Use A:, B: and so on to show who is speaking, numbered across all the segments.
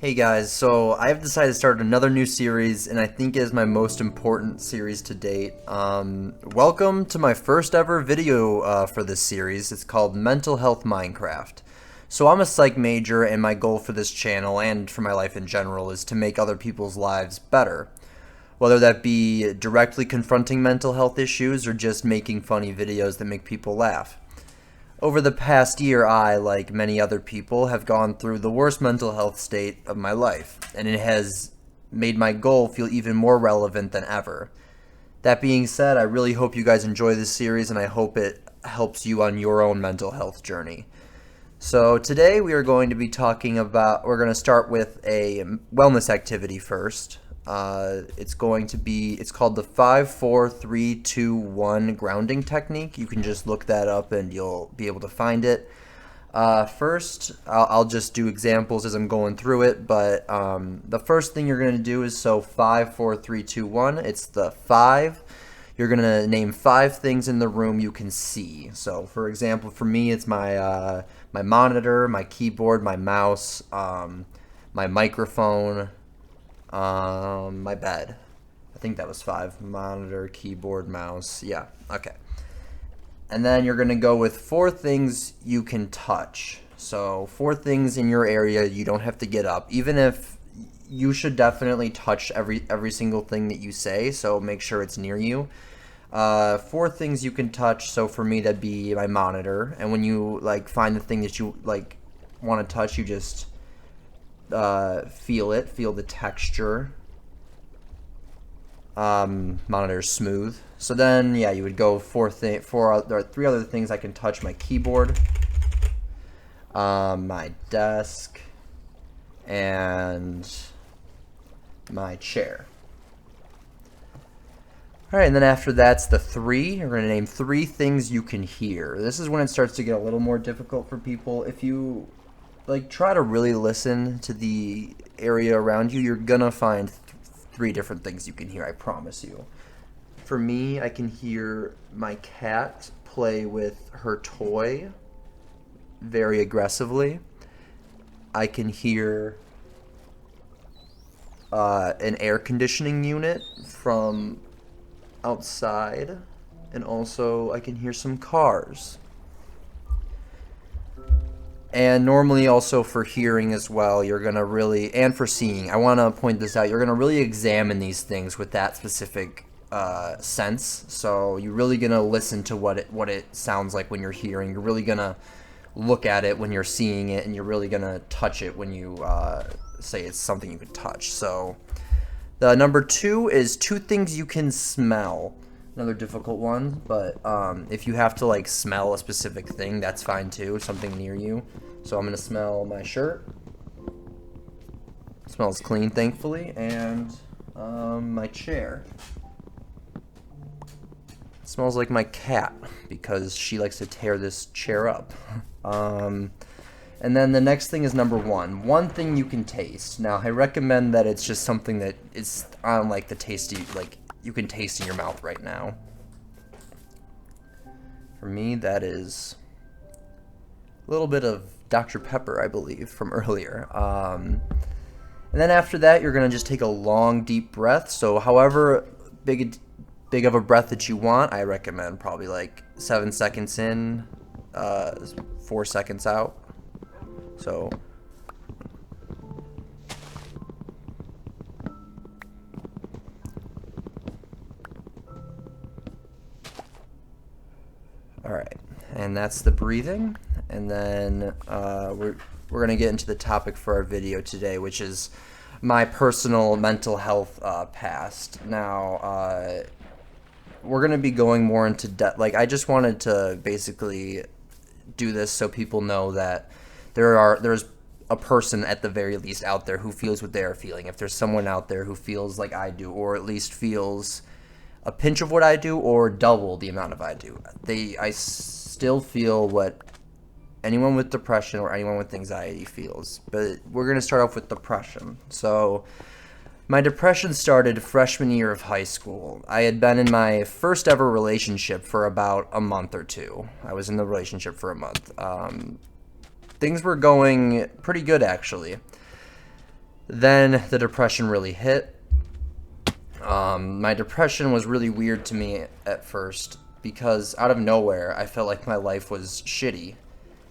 A: Hey guys, so I have decided to start another new series, and I think it is my most important series to date. Welcome to my first ever video for this series. It's called Mental Health Minecraft. So I'm a psych major, and my goal for this channel and for my life in general is to make other people's lives better. Whether that be directly confronting mental health issues or just making funny videos that make people laugh. Over the past year, I, like many other people, have gone through the worst mental health state of my life, and it has made my goal feel even more relevant than ever. That being said, I really hope you guys enjoy this series, and I hope it helps you on your own mental health journey. So today we're going to start with a wellness activity first. It's called the 5-4-3-2-1 grounding technique. You can just look that up and you'll be able to find it. First, I'll just do examples as I'm going through it, but the first thing you're going to do is 5-4-3-2-1. It's the 5. You're going to name 5 things in the room you can see. So, for example, for me, it's my monitor, my keyboard, my mouse, my microphone, my bed. I think that was 5. Monitor, keyboard, mouse. Yeah, okay. And then you're going to go with 4 things you can touch. So 4 things in your area you don't have to get up. Even if you should definitely touch every single thing that you say, so make sure it's near you. 4 things you can touch. So for me, that'd be my monitor. And when you find the thing that you want to touch, you just feel the texture. Monitor's smooth. So then, yeah, you would go 3 other things I can touch: my keyboard, my desk, and my chair. All right, and then after that's the 3. You're going to name 3 things you can hear. This is when it starts to get a little more difficult for people. If you try to really listen to the area around you, you're gonna find 3 different things you can hear, I promise you. For me, I can hear my cat play with her toy very aggressively. I can hear an air conditioning unit from outside, and also I can hear some cars. And normally also for hearing as well, you're going to really, and for seeing, I want to point this out, you're going to really examine these things with that specific sense. So you're really going to listen to what it sounds like when you're hearing. You're really going to look at it when you're seeing it, and you're really going to touch it when you say it's something you can touch. So the number 2 is 2 things you can smell. Another difficult one, but if you have to smell a specific thing, that's fine too, something near you. So I'm gonna smell my shirt. It smells clean, thankfully, and my chair. It smells like my cat because she likes to tear this chair up. And then the next thing is number 1. 1 thing you can taste. Now I recommend that it's just something that is on the tasty you can taste in your mouth right now. For me, that is a little bit of Dr. Pepper, I believe, from earlier. And then after that, you're going to just take a long, deep breath. So however big of a breath that you want, I recommend probably 7 seconds in, 4 seconds out. So all right, and that's the breathing. And then we're gonna get into the topic for our video today, which is my personal mental health past. Now we're gonna be going more into depth. I just wanted to basically do this so people know that there's a person at the very least out there who feels what they are feeling. If there's someone out there who feels like I do, or at least feels a pinch of what I do, or double the amount of I do. I still feel what anyone with depression or anyone with anxiety feels. But we're going to start off with depression. So my depression started freshman year of high school. I had been in my first ever relationship for about a month or 2. I was in the relationship for a month. Things were going pretty good, actually. Then the depression really hit. My depression was really weird to me at first because out of nowhere I felt like my life was shitty.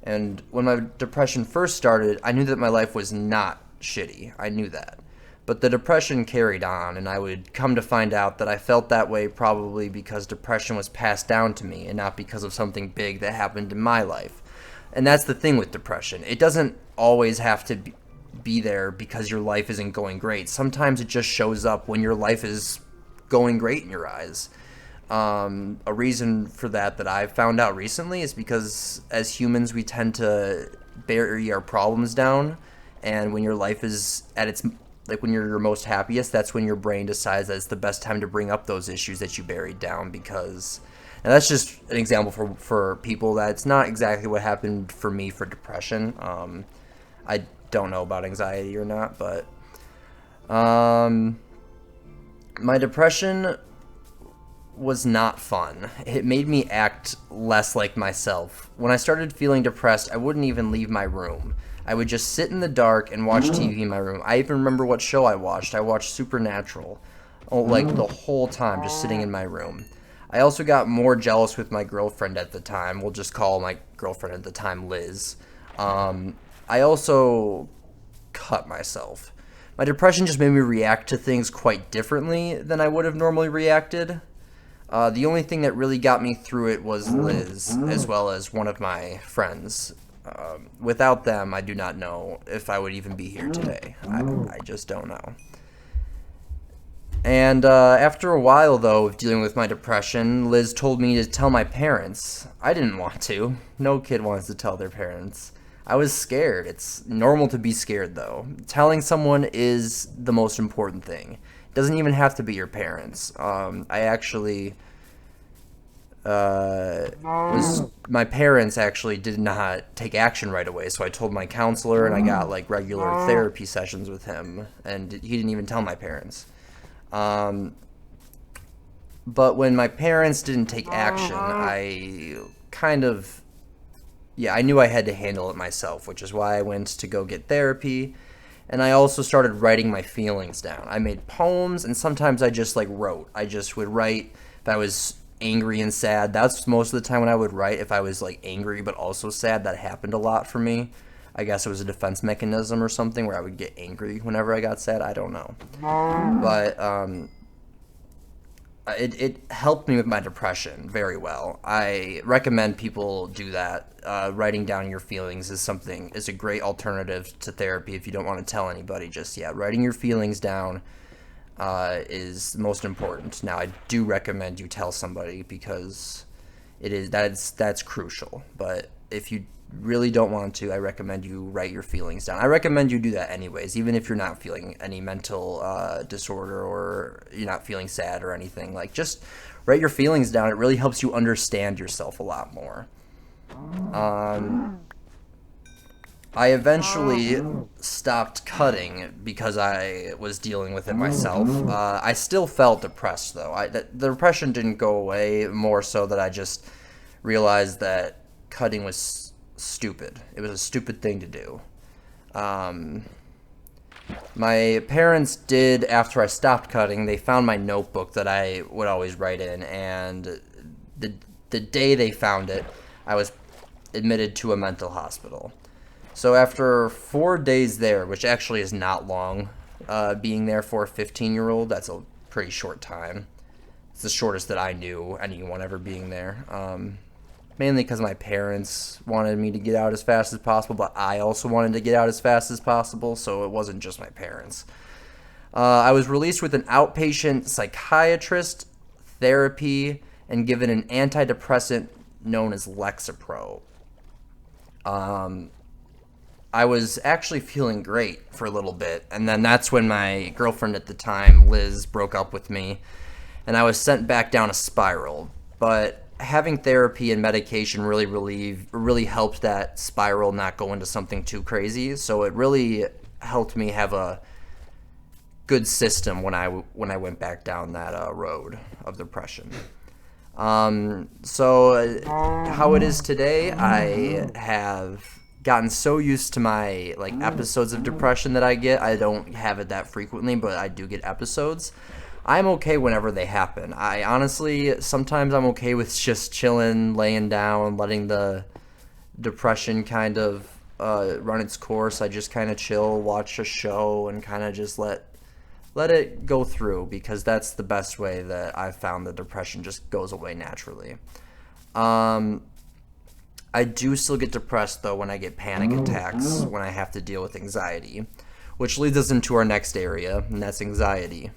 A: And when my depression first started, I knew that my life was not shitty. I knew that. But the depression carried on, and I would come to find out that I felt that way probably because depression was passed down to me and not because of something big that happened in my life. And that's the thing with depression. It doesn't always have to be there because your life isn't going great. Sometimes it just shows up when your life is going great in your eyes. A reason for that I've found out recently is because as humans we tend to bury our problems down, and when your life is at its like when you're your most happiest, that's when your brain decides that it's the best time to bring up those issues that you buried down. Because, and that's just an example for people. That's not exactly what happened for me for depression. I don't know about anxiety or not, but my depression was not fun. It made me act less like myself. When I started feeling depressed, I wouldn't even leave my room. I would just sit in the dark and watch TV in my room. I even remember what show I watched. I watched Supernatural, like the whole time, just sitting in my room. I also got more jealous with my girlfriend at the time. We'll just call my girlfriend at the time Liz. I also cut myself. My depression just made me react to things quite differently than I would have normally reacted. The only thing that really got me through it was Liz, as well as one of my friends. Without them, I do not know if I would even be here today. I just don't know. And after a while, though, of dealing with my depression, Liz told me to tell my parents. I didn't want to. No kid wants to tell their parents. I was scared. It's normal to be scared, though. Telling someone is the most important thing. It doesn't even have to be your parents. My parents actually did not take action right away, so I told my counselor and I got like regular therapy sessions with him, and he didn't even tell my parents. But when my parents didn't take action, I knew I had to handle it myself, which is why I went to go get therapy. And I also started writing my feelings down. I made poems, and sometimes I just wrote. I just would write if I was angry and sad. That's most of the time when I would write. If I was angry but also sad, that happened a lot for me. I guess it was a defense mechanism or something where I would get angry whenever I got sad. I don't know. But it helped me with my depression very well. I recommend people do that. Writing down your feelings is a great alternative to therapy if you don't want to tell anybody just yet. Writing your feelings down is most important. Now, I do recommend you tell somebody because that's crucial. But if you really don't want to, I recommend you write your feelings down. I recommend you do that anyways, even if you're not feeling any mental disorder or you're not feeling sad or anything. Just write your feelings down. It really helps you understand yourself a lot more. I eventually stopped cutting because I was dealing with it myself. I still felt depressed, though. The depression didn't go away, more so that I just realized that cutting was stupid. It was a stupid thing to do. My parents did, after I stopped cutting, they found my notebook that I would always write in, and the day they found it, I was admitted to a mental hospital. So after 4 days there, which actually is not long, being there for a 15-year-old, that's a pretty short time. It's the shortest that I knew anyone ever being there. Mainly because my parents wanted me to get out as fast as possible, but I also wanted to get out as fast as possible, so it wasn't just my parents. I was released with an outpatient psychiatrist, therapy, and given an antidepressant known as Lexapro. I was actually feeling great for a little bit, and then that's when my girlfriend at the time, Liz, broke up with me, and I was sent back down a spiral. But having therapy and medication really helped that spiral not go into something too crazy. So it really helped me have a good system when I went back down that road of depression. So how it is today, I have gotten so used to my like episodes of depression that I get. I don't have it that frequently, but I do get episodes. I'm okay whenever they happen. I honestly, sometimes I'm okay with just chilling, laying down, letting the depression kind of run its course. I just kind of chill, watch a show, and kind of just let it go through, because that's the best way that I've found the depression just goes away naturally. I do still get depressed, though, when I get panic attacks, when I have to deal with anxiety, which leads us into our next area, and that's anxiety.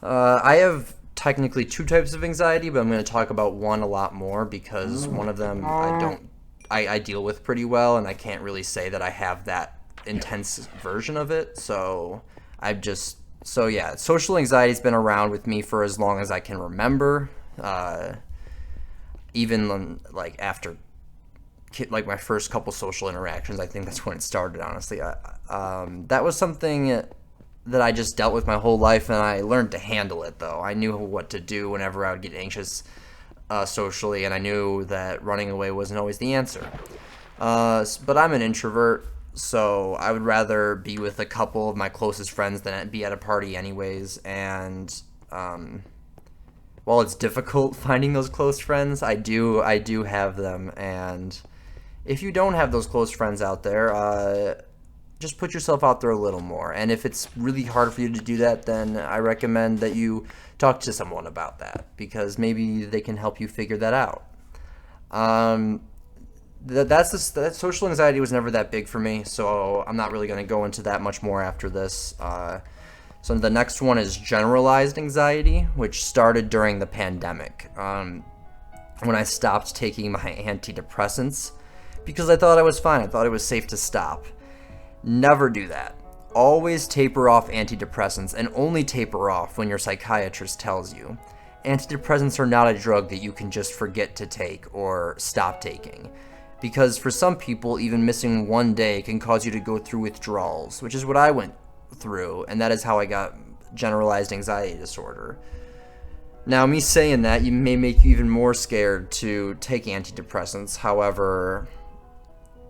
A: I have technically two types of anxiety, but I'm going to talk about one a lot more because one of them I deal with pretty well, and I can't really say that I have that intense version of it. So social anxiety's been around with me for as long as I can remember. Even like after like my first couple social interactions, I think that's when it started, honestly. That was something that I just dealt with my whole life, and I learned to handle it, though. I knew what to do whenever I would get anxious socially, and I knew that running away wasn't always the answer. But I'm an introvert, so I would rather be with a couple of my closest friends than be at a party anyways, and while it's difficult finding those close friends, I do have them, and if you don't have those close friends out there, just put yourself out there a little more. And if it's really hard for you to do that, then I recommend that you talk to someone about that, because maybe they can help you figure that out. That social anxiety was never that big for me, so I'm not really going to go into that much more after this. So the next one is generalized anxiety, which started during the pandemic, when I stopped taking my antidepressants because I thought I was fine. I thought it was safe to stop. Never do that. Always taper off antidepressants, and only taper off when your psychiatrist tells you. Antidepressants are not a drug that you can just forget to take or stop taking, because for some people, even missing one day can cause you to go through withdrawals, which is what I went through, and that is how I got generalized anxiety disorder. Now, me saying that may make you even more scared to take antidepressants. However,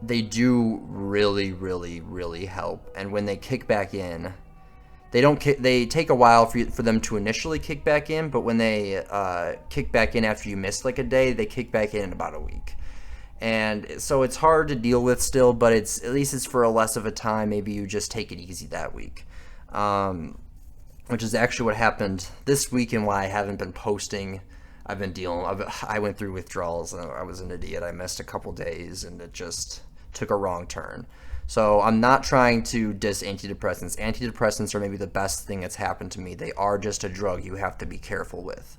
A: they do really, really, really help. And when they kick back in, they take a while for them to initially kick back in, but when they kick back in after you miss like a day, they kick back in about a week. And so it's hard to deal with still, but at least it's for a less of a time. Maybe you just take it easy that week. Which is actually what happened this week, and why I haven't been posting. I went through withdrawals, and I was an idiot. I missed a couple days, and it just took a wrong turn. So I'm not trying to diss antidepressants. Antidepressants are maybe the best thing that's happened to me. They are just a drug you have to be careful with.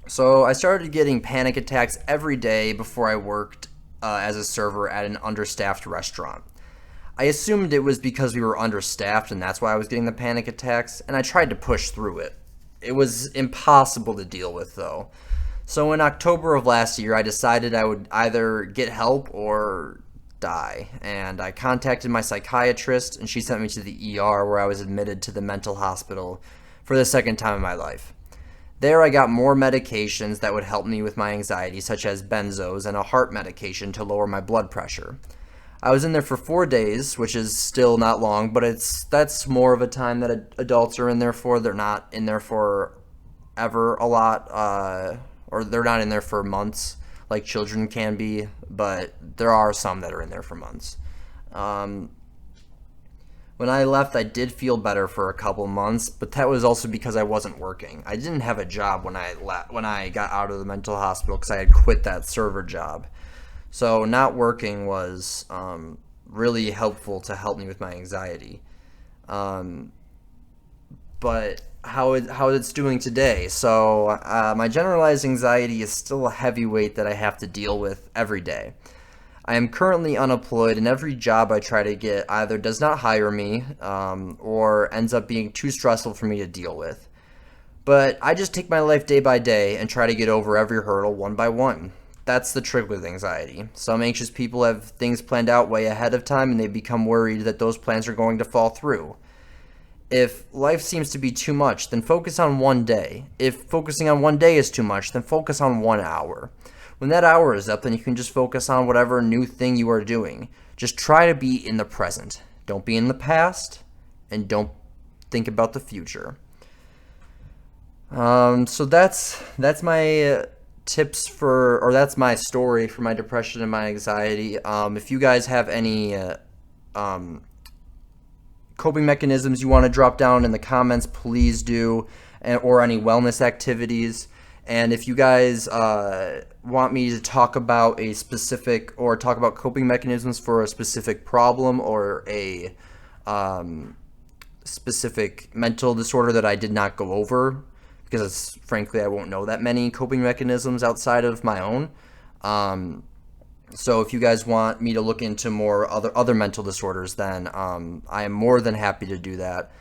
A: So I started getting panic attacks every day before I worked as a server at an understaffed restaurant. I assumed it was because we were understaffed, and that's why I was getting the panic attacks, and I tried to push through it. It was impossible to deal with, though. So in October of last year, I decided I would either get help or die, and I contacted my psychiatrist, and she sent me to the ER, where I was admitted to the mental hospital for the second time in my life. There I got more medications that would help me with my anxiety, such as benzos and a heart medication to lower my blood pressure. I was in there for 4 days, which is still not long, but that's more of a time that adults are in there for. They're not in there for ever a lot, or they're not in there for months like children can be, but there are some that are in there for months. When I left, I did feel better for a couple months, but that was also because I wasn't working. I didn't have a job when I got out of the mental hospital, because I had quit that server job. So not working was really helpful to help me with my anxiety. But how it's doing today. So my generalized anxiety is still a heavy weight that I have to deal with every day. I am currently unemployed, and every job I try to get either does not hire me or ends up being too stressful for me to deal with. But I just take my life day by day and try to get over every hurdle one by one. That's the trick with anxiety. Some anxious people have things planned out way ahead of time, and they become worried that those plans are going to fall through. If life seems to be too much, then focus on one day. If focusing on one day is too much, then focus on 1 hour. When that hour is up, then you can just focus on whatever new thing you are doing. Just try to be in the present. Don't be in the past, and don't think about the future. So that's my tips for, or that's my story for my depression and my anxiety. If you guys have any coping mechanisms you want to drop down in the comments, please do, or any wellness activities. And if you guys want me to talk about a specific, or talk about coping mechanisms for a specific problem or a specific mental disorder that I did not go over, because frankly I won't know that many coping mechanisms outside of my own. So if you guys want me to look into more other mental disorders, then I am more than happy to do that.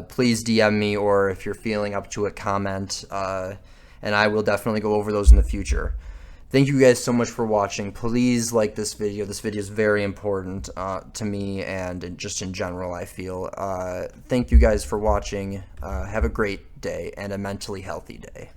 A: Please DM me, or if you're feeling up to it, comment, and I will definitely go over those in the future. Thank you guys so much for watching. Please like this video. This video is very important to me, and just in general, I feel. Thank you guys for watching. Have a great day and a mentally healthy day.